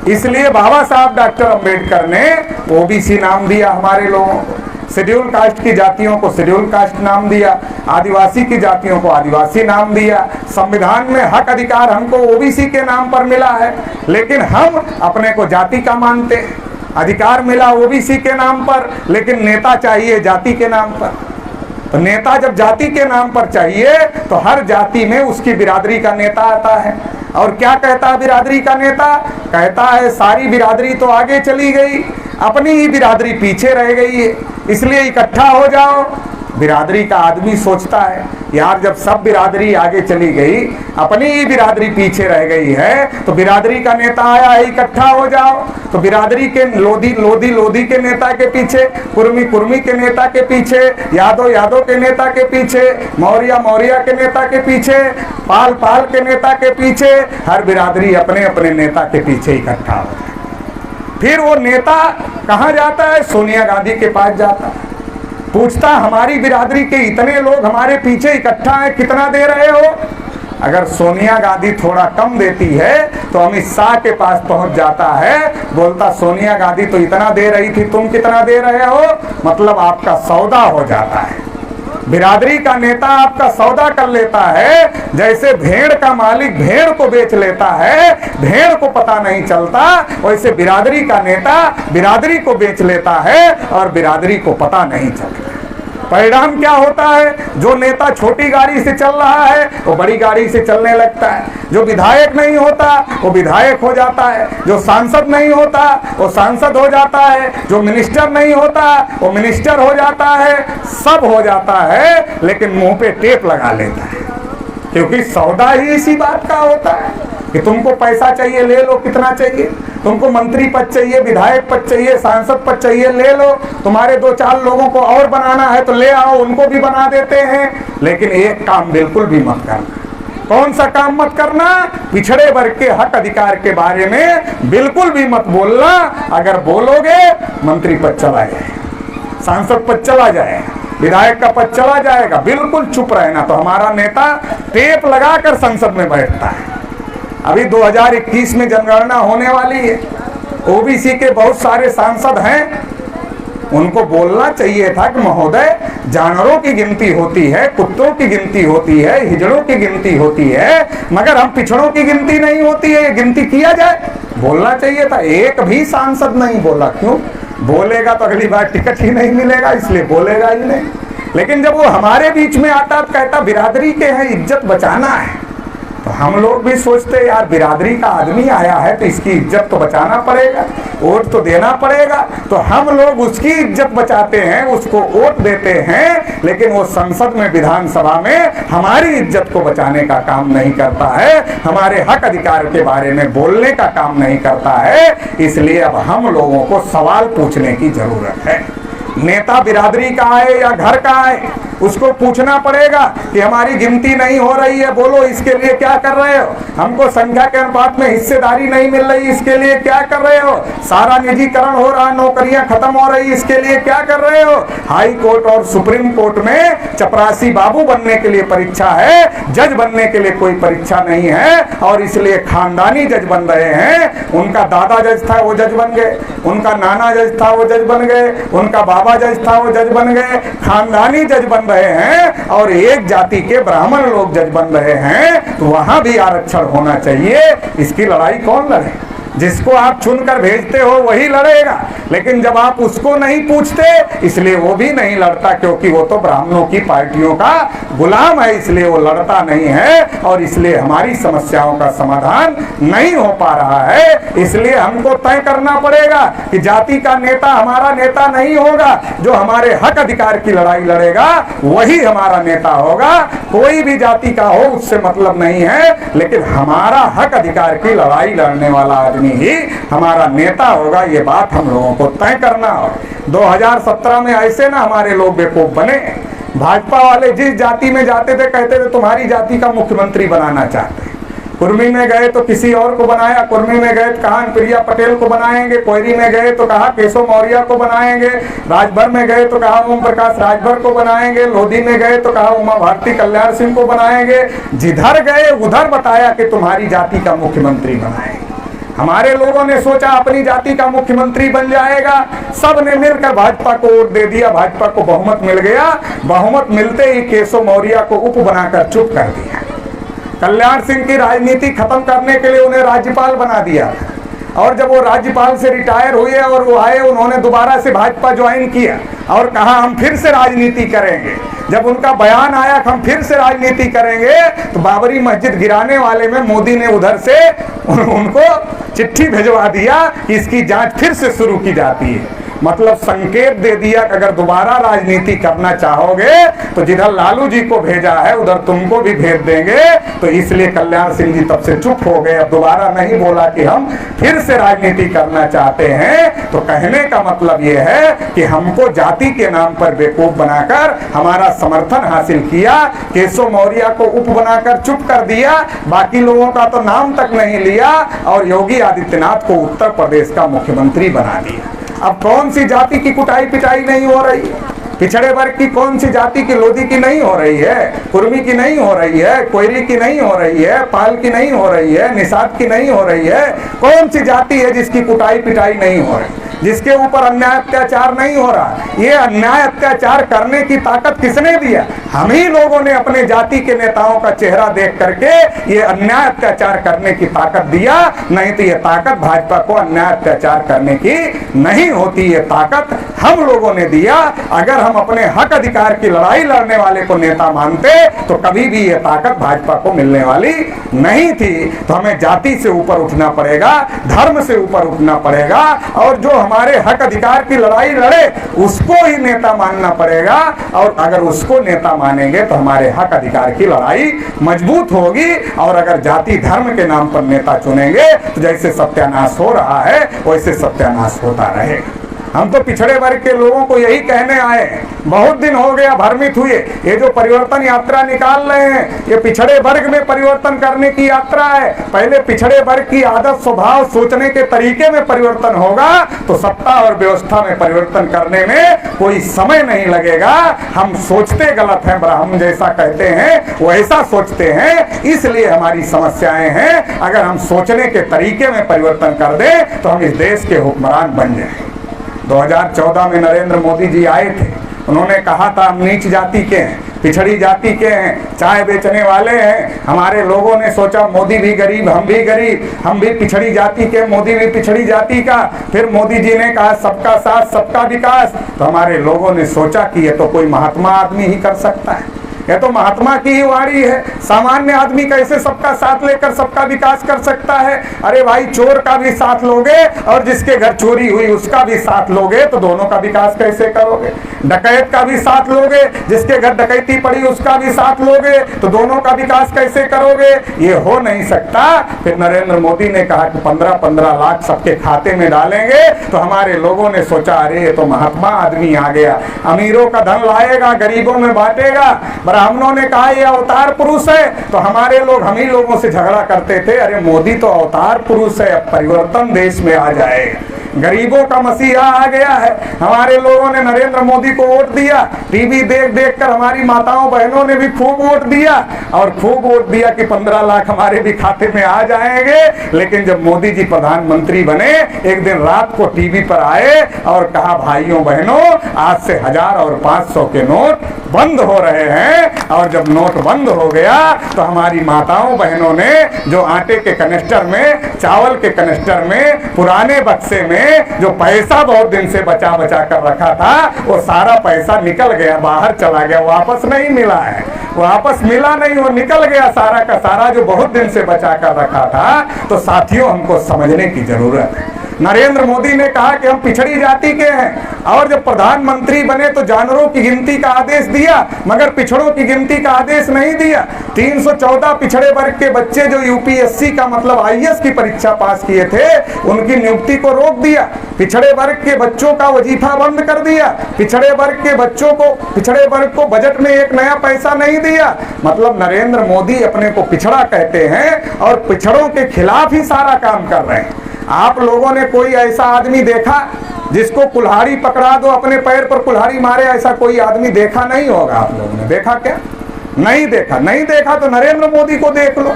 Speaker 1: इसलिए बाबा साहब डॉक्टर अंबेडकर ने ओबीसी नाम दिया हमारे लोगों को, शेड्यूल कास्ट की जातियों को शेड्यूल कास्ट नाम दिया, आदिवासी की जातियों को आदिवासी नाम दिया। संविधान में हक अधिकार हमको ओबीसी के नाम पर मिला है, लेकिन हम अपने को जाति का मानते। अधिकार मिला ओबीसी के नाम पर, लेकिन नेता चाहिए जाति के नाम पर। तो नेता जब जाति के नाम पर चाहिए तो हर जाति में उसकी बिरादरी का नेता आता है। और क्या कहता है बिरादरी का नेता? कहता है सारी बिरादरी तो आगे चली गई, अपनी ही बिरादरी पीछे रह गई है, इसलिए इकट्ठा हो जाओ। बिरादरी का आदमी सोचता है यार जब सब बिरादरी आगे चली गई, अपनी ही बिरादरी पीछे रह गई है, तो बिरादरी का नेता आया है इकट्ठा हो जाओ। तो बिरादरी के लोधी के नेता के पीछे, कुर्मी के नेता के पीछे, यादव के नेता के पीछे, मौर्या के नेता के पीछे, पाल के नेता के पीछे, हर बिरादरी अपने अपने नेता के पीछे इकट्ठा हो जाए। फिर वो नेता कहाँ जाता है? सोनिया गांधी के पास जाता है, पूछता हमारी बिरादरी के इतने लोग हमारे पीछे इकट्ठा हैं, कितना दे रहे हो? अगर सोनिया गांधी थोड़ा कम देती है तो अमित शाह के पास पहुंच जाता है, बोलता सोनिया गांधी तो इतना दे रही थी, तुम कितना दे रहे हो? मतलब आपका सौदा हो जाता है। बिरादरी का नेता आपका सौदा कर लेता है, जैसे भेड़ का मालिक भेड़ को बेच लेता है, भेड़ को पता नहीं चलता, वैसे बिरादरी का नेता बिरादरी को बेच लेता है और बिरादरी को पता नहीं चलता। परिणाम क्या होता है? जो नेता छोटी गाड़ी से चल रहा है वो बड़ी गाड़ी से चलने लगता है, जो विधायक नहीं होता वो विधायक हो जाता है, जो सांसद नहीं होता वो सांसद हो जाता है, जो मिनिस्टर नहीं होता वो मिनिस्टर हो जाता है, सब हो जाता है, लेकिन मुंह पे टेप लगा लेता है, क्योंकि सौदा ही इसी बात का होता है कि तुमको पैसा चाहिए ले लो, कितना चाहिए, तुमको मंत्री पद चाहिए, विधायक पद चाहिए, सांसद पद चाहिए, ले लो, तुम्हारे 2-4 लोगों को और बनाना है तो ले आओ, उनको भी बना देते हैं। लेकिन एक काम बिल्कुल भी मत करना। कौन सा काम मत करना? पिछड़े वर्ग के हक अधिकार के बारे में बिल्कुल भी मत बोलना। अगर बोलोगे मंत्री पद चला जाएगा, सांसद पद चला जाएगा, विधायक का पद चला जाएगा, बिल्कुल चुप रहना। तो हमारा नेता टेप लगाकर संसद में बैठता है। अभी 2021 में जनगणना होने वाली है, ओबीसी के बहुत सारे सांसद हैं, उनको बोलना चाहिए था कि महोदय जानवरों की गिनती होती है, कुत्तों की गिनती होती है, हिजड़ों की गिनती होती है, मगर हम पिछड़ों की गिनती नहीं होती है, ये गिनती किया जाए। बोलना चाहिए था। एक भी सांसद नहीं बोला। क्यों? बोलेगा तो अगली बार टिकट ही नहीं मिलेगा, इसलिए बोलेगा ही नहीं। लेकिन जब वो हमारे बीच में आता तो कहता बिरादरी के हैं, इज्जत बचाना है। तो हम लोग भी सोचते यार बिरादरी का आदमी आया है तो इसकी इज्जत तो बचाना पड़ेगा, वोट तो देना पड़ेगा। तो हम लोग उसकी इज्जत बचाते हैं, उसको वोट देते हैं, लेकिन वो संसद में, विधानसभा में हमारी इज्जत को बचाने का काम नहीं करता है, हमारे हक अधिकार के बारे में बोलने का काम नहीं करता है। इसलिए अब हम लोगों को सवाल पूछने की जरूरत है। नेता बिरादरी का आए या घर का आए, उसको पूछना पड़ेगा कि हमारी गिनती नहीं हो रही है, बोलो इसके लिए क्या कर रहे हो? हमको संख्या के अनुपात में हिस्सेदारी नहीं मिल रही, इसके लिए क्या कर रहे हो? सारा निजीकरण हो रहा, नौकरियां खत्म हो रही, इसके लिए क्या कर रहे हो? हाई कोर्ट और सुप्रीम कोर्ट में चपरासी बाबू बनने के लिए परीक्षा है, जज बनने के लिए कोई परीक्षा नहीं है, और इसलिए खानदानी जज बन रहे हैं। उनका दादा जज था, वो जज बन गए, उनका नाना जज था, वो जज बन गए, उनका बाबा जज था, वो जज बन गए, खानदानी जज बन रहे हैं, और एक जाति के ब्राह्मण लोग जज बन रहे हैं। तो वहां भी आरक्षण होना चाहिए। इसकी लड़ाई कौन लड़े? जिसको आप चुनकर भेजते हो वही लड़ेगा, लेकिन जब आप उसको नहीं पूछते, इसलिए वो भी नहीं लड़ता, क्योंकि वो तो ब्राह्मणों की पार्टियों का गुलाम है, इसलिए वो लड़ता नहीं है, और इसलिए हमारी समस्याओं का समाधान नहीं हो पा रहा है। इसलिए हमको तय करना पड़ेगा कि जाति का नेता हमारा नेता नहीं होगा, जो हमारे हक अधिकार की लड़ाई लड़ेगा वही हमारा नेता होगा। कोई भी जाति का हो उससे मतलब नहीं है, लेकिन हमारा हक अधिकार की लड़ाई लड़ने वाला आदमी ही हमारा नेता होगा। ये बात हम लोगों को तय करना हो। 2017 में ऐसे ना हमारे लोग बेवकूफ बने। भाजपा वाले जिस जाति में जाते थे कहते थे तुम्हारी जाति का मुख्यमंत्री बनाना चाहते हैं। कुर्मी में गए तो किसी और को बनाया, कुर्मी में गए तो कहा प्रिया पटेल को बनाएंगे, कोयरी में गए तो कहा केशव मौर्य को बनाएंगे, राजभर में गए तो कहा ओम प्रकाश राजभर को बनाएंगे, लोधी में गए तो कहा उमा भारती कल्याण सिंह को बनाएंगे। जिधर गए उधर बताया कि तुम्हारी जाति का मुख्यमंत्री बनाएंगे। हमारे लोगों ने सोचा अपनी जाति का मुख्यमंत्री बन जाएगा, सब ने मिलकर भाजपा को वोट दे दिया, भाजपा को बहुमत मिल गया। बहुमत मिलते ही केशव मौर्य को उप बनाकर चुप कर दिया। कल्याण सिंह की राजनीति खत्म करने के लिए उन्हें राज्यपाल बना दिया, और जब वो राज्यपाल से रिटायर हुए और वो आए, उन्होंने दोबारा से भाजपा ज्वाइन किया और कहा हम फिर से राजनीति करेंगे। जब उनका बयान आया कि हम फिर से राजनीति करेंगे, तो बाबरी मस्जिद गिराने वाले में मोदी ने उधर से उनको चिट्ठी भिजवा दिया कि इसकी जांच फिर से शुरू की जाती है। मतलब संकेत दे दिया कि अगर दोबारा राजनीति करना चाहोगे तो जिधर लालू जी को भेजा है उधर तुमको भी भेज देंगे। तो इसलिए कल्याण सिंह जी तब से चुप हो गए, अब दोबारा नहीं बोला कि हम फिर से राजनीति करना चाहते हैं। तो कहने का मतलब यह है कि हमको जाति के नाम पर बेवकूफ बनाकर हमारा समर्थन हासिल किया, केशव मौर्य को उप बनाकर चुप कर दिया, बाकी लोगों का तो नाम तक नहीं लिया और योगी आदित्यनाथ को उत्तर प्रदेश का मुख्यमंत्री बना दिया। अब कौन सी जाति की कुटाई पिटाई नहीं हो रही है? पिछड़े वर्ग की कौन सी जाति की, लोधी की नहीं हो रही है, कुर्मी की नहीं हो रही है, कोयरी की नहीं हो रही है, पाल की नहीं हो रही है, निषाद की नहीं हो रही है? कौन सी जाति है जिसकी कुटाई पिटाई नहीं हो रही, जिसके ऊपर अन्याय अत्याचार नहीं हो रहा? ये अन्याय अत्याचार करने की ताकत किसने दिया? हम ही लोगों ने अपने जाति के नेताओं का चेहरा देख करके ये अन्याय अत्याचार करने की ताकत दिया। नहीं तो ये ताकत भाजपा को अन्याय अत्याचार करने की नहीं होती, ये ताकत हम लोगों ने दिया। अगर हम अपने हक अधिकार की लड़ाई लड़ने वाले को नेता मानते तो कभी भी ये ताकत भाजपा को मिलने वाली नहीं थी। तो हमें जाति से ऊपर उठना पड़ेगा, धर्म से ऊपर उठना पड़ेगा और जो हमारे हक अधिकार की लड़ाई लड़े उसको ही नेता मानना पड़ेगा। और अगर उसको नेता मानेंगे तो हमारे हक अधिकार की लड़ाई मजबूत होगी। और अगर जाति धर्म के नाम पर नेता चुनेंगे तो जैसे सत्यानाश हो रहा है वैसे सत्यानाश होता रहेगा। हम तो पिछड़े वर्ग के लोगों को यही कहने आए, बहुत दिन हो गया भ्रमित हुए। ये जो परिवर्तन यात्रा निकाल रहे हैं ये पिछड़े वर्ग में परिवर्तन करने की यात्रा है। पहले पिछड़े वर्ग की आदत स्वभाव सोचने के तरीके में परिवर्तन होगा तो सत्ता और व्यवस्था में परिवर्तन करने में कोई समय नहीं लगेगा। हम सोचते गलत हैं, ब्राह्मण जैसा कहते हैं वैसा सोचते हैं, इसलिए हमारी समस्याएं हैं। अगर हम सोचने के तरीके में परिवर्तन कर दें तो हम इस देश के हुक्मरान बन जाएं। 2014 में नरेंद्र मोदी जी आए थे, उन्होंने कहा था हम नीच जाति के हैं, पिछड़ी जाति के हैं, चाय बेचने वाले हैं। हमारे लोगों ने सोचा मोदी भी गरीब, हम भी पिछड़ी जाति के, मोदी भी पिछड़ी जाति का। फिर मोदी जी ने कहा सबका साथ सबका विकास, तो हमारे लोगों ने सोचा कि ये तो कोई महात्मा आदमी ही कर सकता है, ये तो महात्मा की ही वाणी है, सामान्य आदमी कैसे सबका साथ लेकर सबका विकास कर सकता है? अरे भाई चोर का भी साथ लोगे और जिसके घर चोरी हुई उसका भी साथ लोगे तो दोनों का विकास कैसे करोगे? डकैत का भी साथ लोगे, जिसके घर डकैती पड़ी उसका भी साथ लोगे तो दोनों का विकास कैसे करोगे? ये हो नहीं सकता। फिर नरेंद्र मोदी ने कहा कि 15-15 लाख सबके खाते में डालेंगे, तो हमारे लोगों ने सोचा अरे ये तो महात्मा आदमी आ गया, अमीरों का धन लाएगा गरीबों में बांटेगा। ब्राह्मणों ने कहा ये अवतार पुरुष है, तो हमारे लोग हम ही लोगों से झगड़ा करते थे, अरे मोदी तो अवतार पुरुष है, अब परिवर्तन देश में आ जाएगा, गरीबों का मसीहा आ गया है। हमारे लोगों ने नरेंद्र मोदी को वोट दिया, टीवी देख देख कर हमारी माताओं बहनों ने भी खूब वोट दिया और खूब वोट दिया कि 15 लाख हमारे भी खाते में आ जाएंगे। लेकिन जब मोदी जी प्रधानमंत्री बने, एक दिन रात को टीवी पर आए और कहा भाइयों बहनों आज से 1000 और 500 के नोट बंद हो रहे हैं। और जब नोट बंद हो गया तो हमारी माताओं बहनों ने जो आटे के कनिस्टर में, चावल के कनिस्टर में, पुराने बक्से में जो पैसा बहुत दिन से बचा बचा कर रखा था वो सारा पैसा निकल गया, बाहर चला गया, वापस नहीं मिला है, वापस मिला नहीं, वो निकल गया सारा का सारा जो बहुत दिन से बचा कर रखा था। तो साथियों हमको समझने की जरूरत है। नरेंद्र मोदी ने कहा कि हम पिछड़ी जाति के हैं और जब प्रधानमंत्री बने तो जानवरों की गिनती का आदेश दिया मगर पिछड़ों की गिनती का आदेश नहीं दिया। 314 पिछड़े वर्ग के बच्चे जो यूपीएससी का मतलब आईएएस की परीक्षा पास किए थे उनकी नियुक्ति को रोक दिया। पिछड़े वर्ग के बच्चों का वजीफा बंद कर दिया। पिछड़े वर्ग को बजट में एक नया पैसा नहीं दिया। मतलब नरेंद्र मोदी अपने को पिछड़ा कहते हैं और पिछड़ों के खिलाफ ही सारा काम कर रहे हैं। आप लोगों ने कोई ऐसा आदमी देखा जिसको कुल्हाड़ी पकड़ा दो अपने पैर पर कुल्हाड़ी मारे? ऐसा कोई आदमी देखा नहीं होगा। आप लोगों ने देखा क्या? नहीं देखा। नहीं देखा तो नरेंद्र मोदी को देख लो,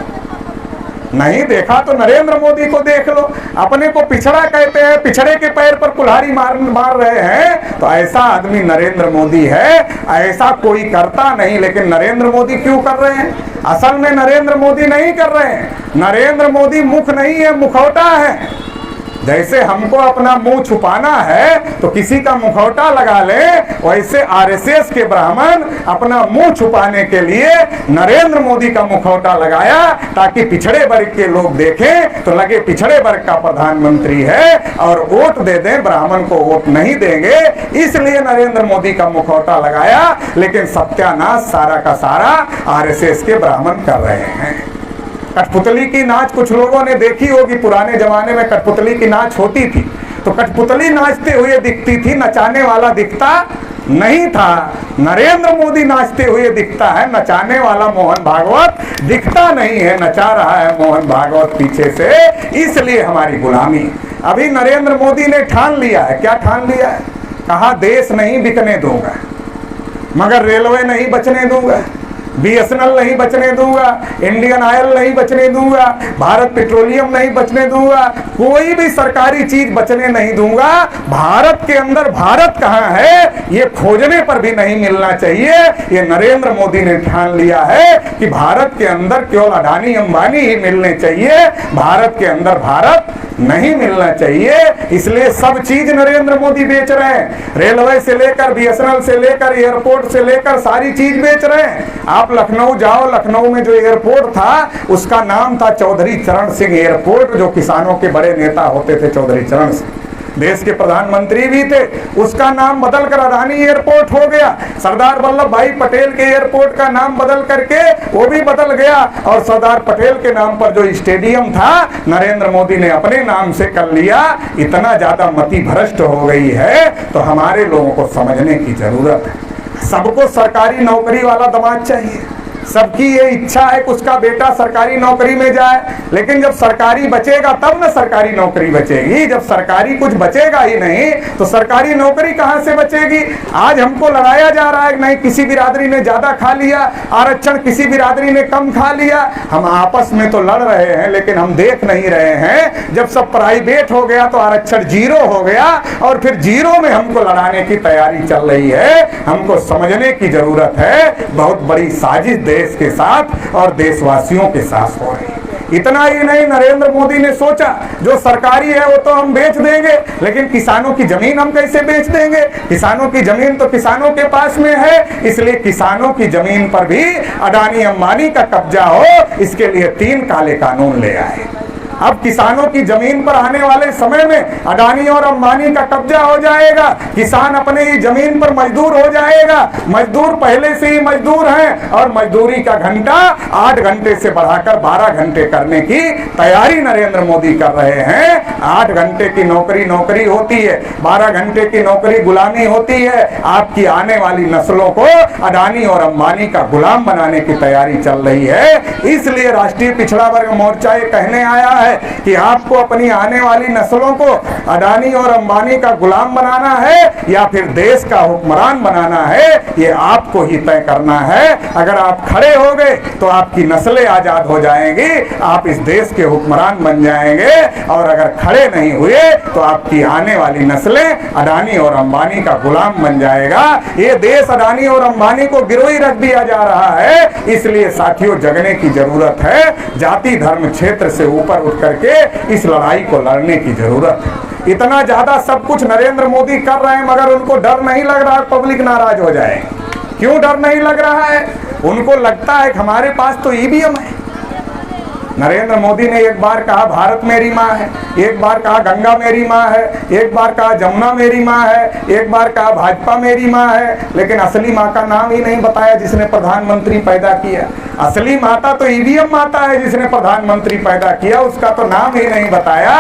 Speaker 1: नहीं देखा तो नरेंद्र मोदी को देख लो। अपने को पिछड़ा कहते हैं, पिछड़े के पैर पर कुल्हाड़ी मार रहे हैं, तो ऐसा आदमी नरेंद्र मोदी है। ऐसा कोई करता नहीं, लेकिन नरेंद्र मोदी क्यों कर रहे हैं? असल में नरेंद्र मोदी नहीं कर रहे हैं। नरेंद्र मोदी मुख नहीं है, मुखौटा है। जैसे हमको अपना मुंह छुपाना है तो किसी का मुखौटा लगा ले, वैसे आरएसएस के ब्राह्मण अपना मुंह छुपाने के लिए नरेंद्र मोदी का मुखौटा लगाया, ताकि पिछड़े वर्ग के लोग देखें तो लगे पिछड़े वर्ग का प्रधानमंत्री है और वोट दे दें, ब्राह्मण को वोट नहीं देंगे, इसलिए नरेंद्र मोदी का मुखौटा लगाया। लेकिन सत्यानाश सारा का सारा आरएसएस के ब्राह्मण कर रहे हैं। कठपुतली की नाच कुछ लोगों ने देखी होगी, पुराने जमाने में कठपुतली की नाच होती थी, तो कठपुतली नाचते हुए दिखती थी, नचाने वाला दिखता नहीं था। नरेंद्र मोदी नाचते हुए दिखता है, नचाने वाला मोहन भागवत दिखता नहीं है, नचा रहा है मोहन भागवत पीछे से, इसलिए हमारी गुलामी। अभी नरेंद्र मोदी ने ठान लिया है, क्या ठान लिया है? कहा देश नहीं बिकने दूंगा, मगर रेलवे नहीं बचने दूंगा, बीएसएनएल नहीं बचने दूंगा, इंडियन ऑयल नहीं बचने दूंगा, भारत पेट्रोलियम नहीं बचने दूंगा, कोई भी सरकारी चीज बचने नहीं दूंगा। भारत के अंदर भारत कहां है ये खोजने पर भी नहीं मिलना चाहिए। ये नरेंद्र मोदी ने ठान लिया है कि भारत के अंदर केवल अडानी अंबानी ही मिलने चाहिए, भारत के अंदर भारत नहीं मिलना चाहिए। इसलिए सब चीज नरेंद्र मोदी बेच रहे हैं, रेलवे से लेकर बीएसएनएल से लेकर एयरपोर्ट से लेकर सारी चीज बेच रहे हैं। आप लखनऊ जाओ, लखनऊ में जो एयरपोर्ट था उसका नाम था चौधरी चरण सिंह एयरपोर्ट, जो किसानों के बड़े नेता होते थे चौधरी चरण सिंह, देश के प्रधानमंत्री भी थे। उसका नाम बदलकर अडानी एयरपोर्ट हो गया। सरदार वल्लभ भाई पटेल के एयरपोर्ट का नाम बदल करके वो भी बदल गया, और सरदार पटेल के नाम पर जो स्टेडियम था नरेंद्र मोदी ने अपने नाम से कर लिया। इतना ज्यादा मति भ्रष्ट हो गई है, तो हमारे लोगों को समझने की जरूरत है। सबको सरकारी नौकरी वाला दामाद चाहिए, सबकी ये इच्छा है कि उसका बेटा सरकारी नौकरी में जाए, लेकिन जब सरकारी बचेगा तब ना सरकारी नौकरी बचेगी। जब सरकारी कुछ बचेगा ही नहीं तो सरकारी नौकरी कहां से बचेगी? आज हमको लड़ाया जा रहा है, नहीं किसी बिरादरी ने ज्यादा खा लिया आरक्षण, किसी बिरादरी ने कम खा लिया। हम आपस में तो लड़ रहे हैं, लेकिन हम देख नहीं रहे हैं जब सब प्राइवेट हो गया तो आरक्षण जीरो हो गया, और फिर जीरो में हमको लड़ाने की तैयारी चल रही है। हमको समझने की जरूरत है, बहुत बड़ी साजिश देश के साथ और देशवासियों के साथ हो रही है। इतना ही नहीं, नरेंद्र मोदी ने सोचा जो सरकारी है वो तो हम बेच देंगे, लेकिन किसानों की जमीन हम कैसे बेच देंगे? किसानों की जमीन तो किसानों के पास में है, इसलिए किसानों की जमीन पर भी अडानी अंबानी का कब्जा हो, इसके लिए 3 काले कानून ले आए। अब किसानों की जमीन पर आने वाले समय में अडानी और अंबानी का कब्जा हो जाएगा, किसान अपने ही जमीन पर मजदूर हो जाएगा। मजदूर पहले से ही मजदूर हैं, और मजदूरी का घंटा 8 घंटे से बढ़ाकर 12 घंटे करने की तैयारी नरेंद्र मोदी कर रहे हैं। 8 घंटे की नौकरी नौकरी होती है, 12 घंटे की नौकरी गुलामी होती है। आपकी आने वाली नस्लों को अडानी और अंबानी का गुलाम बनाने की तैयारी चल रही है। इसलिए राष्ट्रीय पिछड़ा वर्ग मोर्चा ये कहने आया है कि आपको अपनी आने वाली नस्लों को अडानी और अंबानी का गुलाम बनाना है या फिर देश का हुक्मरान बनाना है, ये आपको ही तय करना है। अगर आप खड़े हो गए तो आपकी नस्लें आजाद हो जाएंगी, आप इस देश के हुक्मरान बन जाएंगे, और अगर खड़े नहीं हुए तो आपकी आने वाली नस्लें अडानी और अंबानी का गुलाम बन जाएगा। ये देश अडानी और अंबानी को गिरोही रख दिया जा रहा है। इसलिए साथियों, जगने की जरूरत है। जाति धर्म क्षेत्र से ऊपर उठ करके इस लड़ाई को लड़ने की जरूरत है। इतना ज्यादा सब कुछ नरेंद्र मोदी कर रहे हैं, मगर उनको डर नहीं लग रहा पब्लिक नाराज हो जाए। क्यों डर नहीं लग रहा है? उनको लगता है कि हमारे पास तो ईवीएम है। नरेंद्र मोदी ने एक बार कहा भारत मेरी माँ है, एक बार कहा गंगा मेरी माँ है, एक बार कहा जमुना मेरी माँ है, एक बार कहा भाजपा मेरी माँ है, लेकिन असली माँ का नाम ही नहीं बताया जिसने प्रधानमंत्री पैदा किया। असली माता तो ईवीएम माता है जिसने प्रधानमंत्री पैदा किया, उसका तो नाम ही नहीं बताया।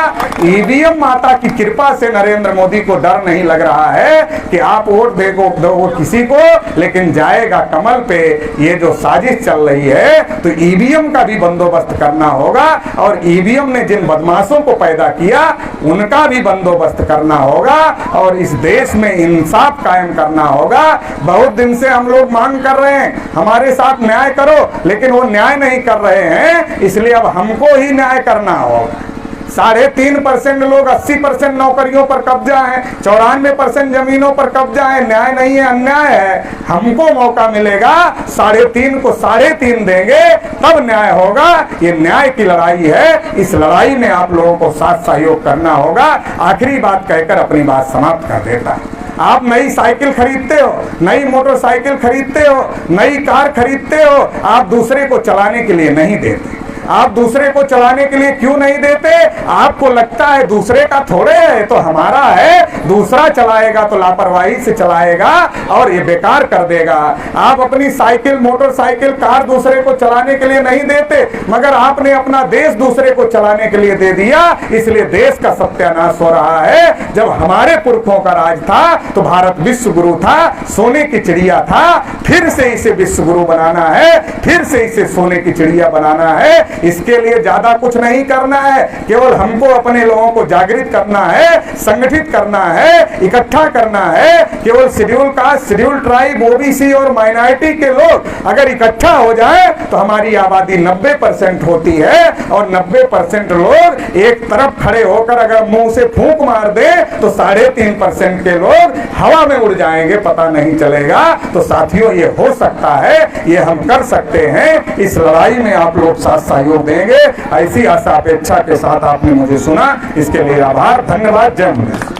Speaker 1: ईवीएम माता की कृपा से नरेंद्र मोदी को डर नहीं लग रहा है कि आप वोट दो किसी को, लेकिन जाएगा कमल पे। ये जो साजिश चल रही है तो ईवीएम का भी बंदोबस्त करना होगा, और ईवीएम ने जिन बदमाशों को पैदा किया उनका भी बंदोबस्त करना होगा, और इस देश में इंसाफ कायम करना होगा। बहुत दिन से हम लोग मांग कर रहे हैं हमारे साथ न्याय करो, लेकिन वो न्याय नहीं कर रहे हैं, इसलिए अब हमको ही न्याय करना होगा। 3.5% लोग 80% नौकरियों पर कब्जा है, 94% जमीनों पर कब्जा है। न्याय नहीं है, अन्याय है। हमको मौका मिलेगा 3.5 को 3.5 देंगे, तब न्याय होगा। ये न्याय की लड़ाई है, इस लड़ाई में आप लोगों को साथ सहयोग करना होगा। आखिरी बात कहकर अपनी बात समाप्त कर देता है। आप नई साइकिल खरीदते हो, नई मोटरसाइकिल खरीदते हो, नई कार खरीदते हो, आप दूसरे को चलाने के लिए नहीं देते। आप दूसरे को चलाने के लिए क्यों नहीं देते? आपको लगता है दूसरे का थोड़े है तो हमारा है, दूसरा चलाएगा तो लापरवाही से चलाएगा और ये बेकार कर देगा। आप अपनी साइकिल, मोटरसाइकिल, कार दूसरे को चलाने के लिए नहीं देते, मगर आपने अपना देश दूसरे को चलाने के लिए दे दिया, इसलिए देश का सत्यानाश हो रहा है। जब हमारे पुरखों का राज था तो भारत विश्व गुरु था, सोने की चिड़िया था। फिर से इसे विश्व गुरु बनाना है, फिर से इसे सोने की चिड़िया बनाना है। इसके लिए ज्यादा कुछ नहीं करना है, केवल हमको अपने लोगों को जागृत करना है, संगठित करना है, इकट्ठा करना है। केवल schedule caste, schedule tribe, OBC और माइनॉरिटी के लोग अगर इकट्ठा हो जाए तो हमारी आबादी 90% होती है, और 90% लोग एक तरफ खड़े होकर अगर मुंह से फूंक मार दे तो 3.5% के लोग हवा में उड़ जाएंगे, पता नहीं चलेगा। तो साथियों, ये हो सकता है, ये हम कर सकते हैं। इस लड़ाई में आप लोग साथ सहयोग देंगे, ऐसी आशा अपेक्षा के साथ आपने मुझे सुना, इसके लिए आभार, धन्यवाद। जय हिंद।